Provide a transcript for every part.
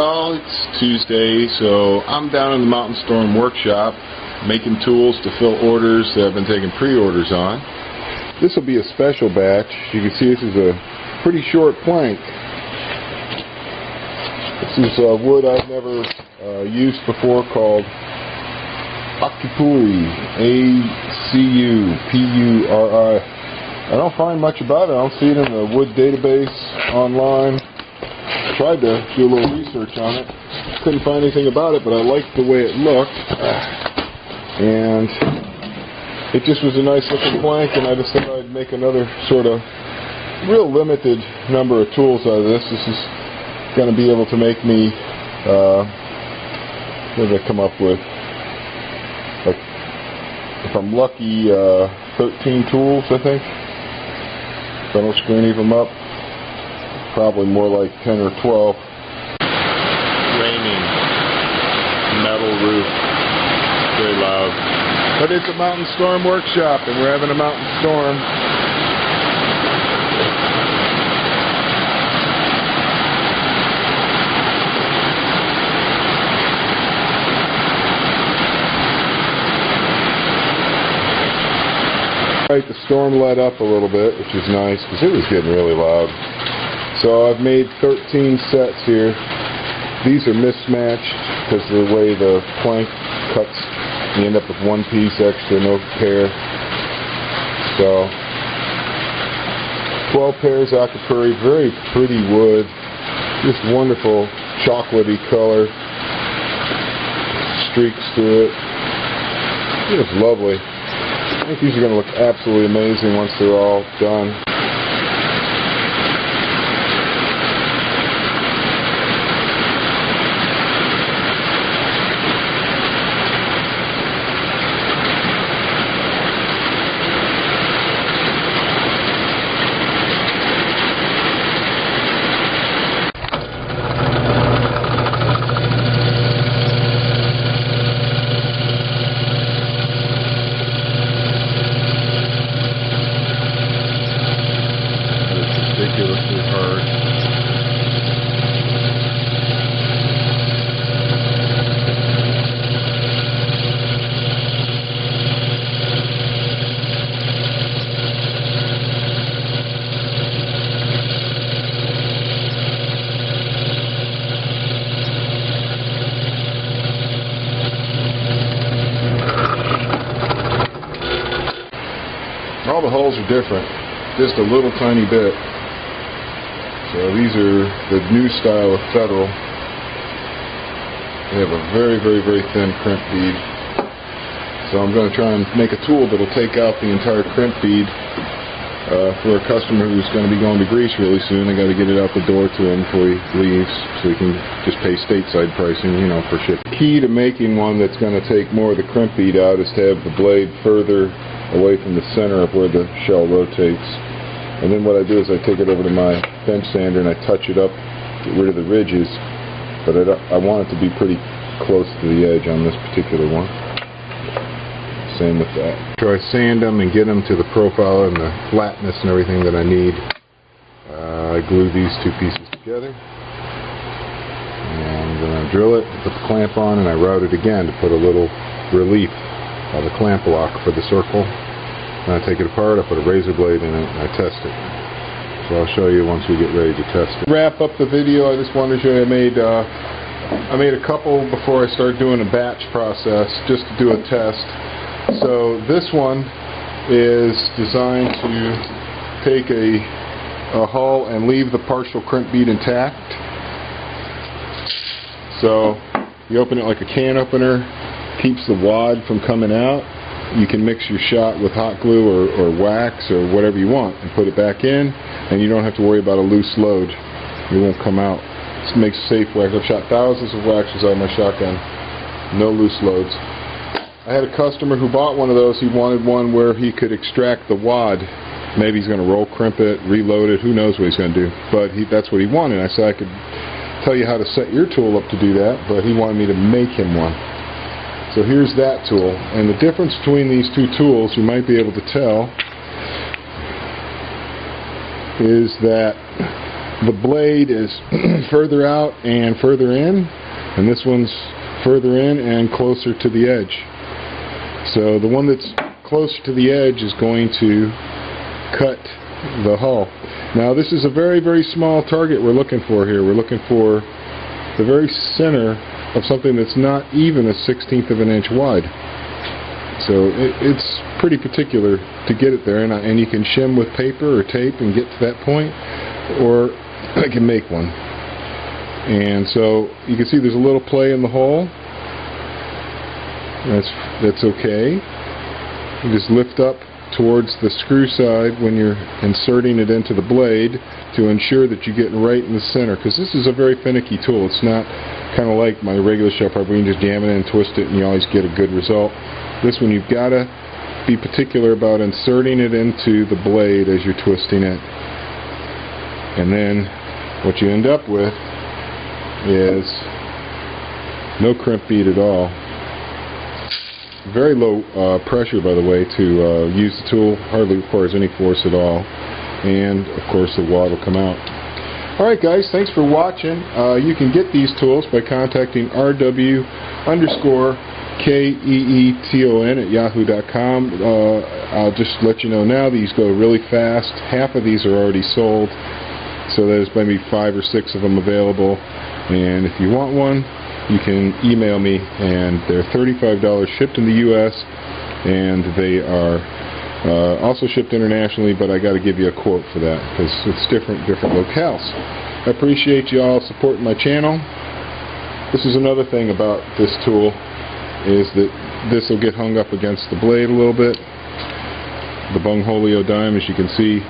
Well, it's Tuesday, so I'm down in the Mountain Storm workshop making tools to fill orders that I've been taking pre-orders on. This will be a special batch. You can see this is a pretty short plank. This is wood I've never used before, called Acupuri, A-C-U-P-U-R-I. I don't find much about it. I don't see it in the wood database online. Tried to do a little research on it. Couldn't find anything about it, but I liked the way it looked. And it just was a nice looking plank, and I decided I'd make another sort of real limited number of tools out of this. This is going to be able to make me, what did I come up with? Like, if I'm lucky, 13 tools, I think. If I don't screw any of them up. Probably more like 10 or 12. Raining. Metal roof. Very loud. But it's a mountain storm workshop, and we're having a mountain storm. Right, the storm let up a little bit, which is nice because it was getting really loud. So I've made 13 sets here. These are mismatched because of the way the plank cuts. You end up with one piece extra, no pair. So 12 pairs Acupuri, very pretty wood, just wonderful chocolatey color, streaks through it. It's lovely. I think these are going to look absolutely amazing once they're all done. Ridiculously hard. All the holes are different, just a little tiny bit. So these are the new style of Federal. They have a very, very, very thin crimp bead. So I'm going to try and make a tool that will take out the entire crimp bead for a customer who's going to be going to Greece really soon. I got to get it out the door to him before he leaves, so he can just pay stateside pricing, you know, for shipping. The key to making one that's going to take more of the crimp bead out is to have the blade further away from the center of where the shell rotates. And then what I do is I take it over to my bench sander and I touch it up, get rid of the ridges, but I want it to be pretty close to the edge on this particular one. Same with that. So I sand them and get them to the profile and the flatness and everything that I need. I glue these two pieces together, and then I drill it, put the clamp on, and I route it again to put a little relief of the clamp lock for the circle. And I take it apart, I put a razor blade in it, and I test it. So I'll show you once we get ready to test it. To wrap up the video, I just wanted to show you I made a couple before I started doing a batch process, just to do a test. So this one is designed to take a hull and leave the partial crimp bead intact. So you open it like a can opener, keeps the wad from coming out. You can mix your shot with hot glue or wax or whatever you want and put it back in, and you don't have to worry about a loose load. It won't come out. This makes safe wax. I've shot thousands of waxes out of my shotgun. No loose loads. I had a customer who bought one of those. He wanted one where he could extract the wad. Maybe he's going to roll crimp it, reload it, who knows what he's going to do. But that's what he wanted. I said I could tell you how to set your tool up to do that, but he wanted me to make him one. So here's that tool, and the difference between these two tools, you might be able to tell, is that the blade is further out and further in, and this one's further in and closer to the edge. So the one that's closer to the edge is going to cut the hull. Now this is a very, very small target we're looking for here. We're looking for the very center of something that's not even a 1/16 of an inch wide. So it's pretty particular to get it there, and you can shim with paper or tape and get to that point, or I can make one. And so you can see there's a little play in the hole. That's okay. You just lift up towards the screw side when you're inserting it into the blade to ensure that you get right in the center, because this is a very finicky tool. It's not kind of like my regular shop where you can just jam it in and twist it and you always get a good result. This one you've got to be particular about inserting it into the blade as you're twisting it. And then what you end up with is no crimp bead at all. Very low pressure, by the way, to use the tool. Hardly requires any force at all. And of course the wad will come out. Alright guys, thanks for watching. You can get these tools by contacting rw_keeton@yahoo.com. I'll just let you know now, these go really fast. Half of these are already sold, so there's maybe 5 or 6 of them available. And if you want one, you can email me, and they're $35 shipped in the US, and they are also shipped internationally, but I got to give you a quote for that because it's different locales. I appreciate you all supporting my channel. This is another thing about this tool, is that this will get hung up against the blade a little bit. The Bungholio dime, as you can see,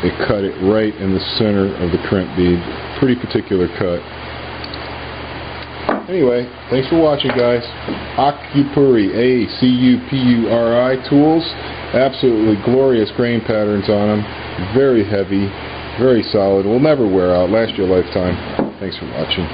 it cut it right in the center of the crimp bead. Pretty particular cut. Anyway, thanks for watching, guys. Acupuri, A-C-U-P-U-R-I tools. Absolutely glorious grain patterns on them. Very heavy, very solid. Will never wear out. Last your lifetime. Thanks for watching.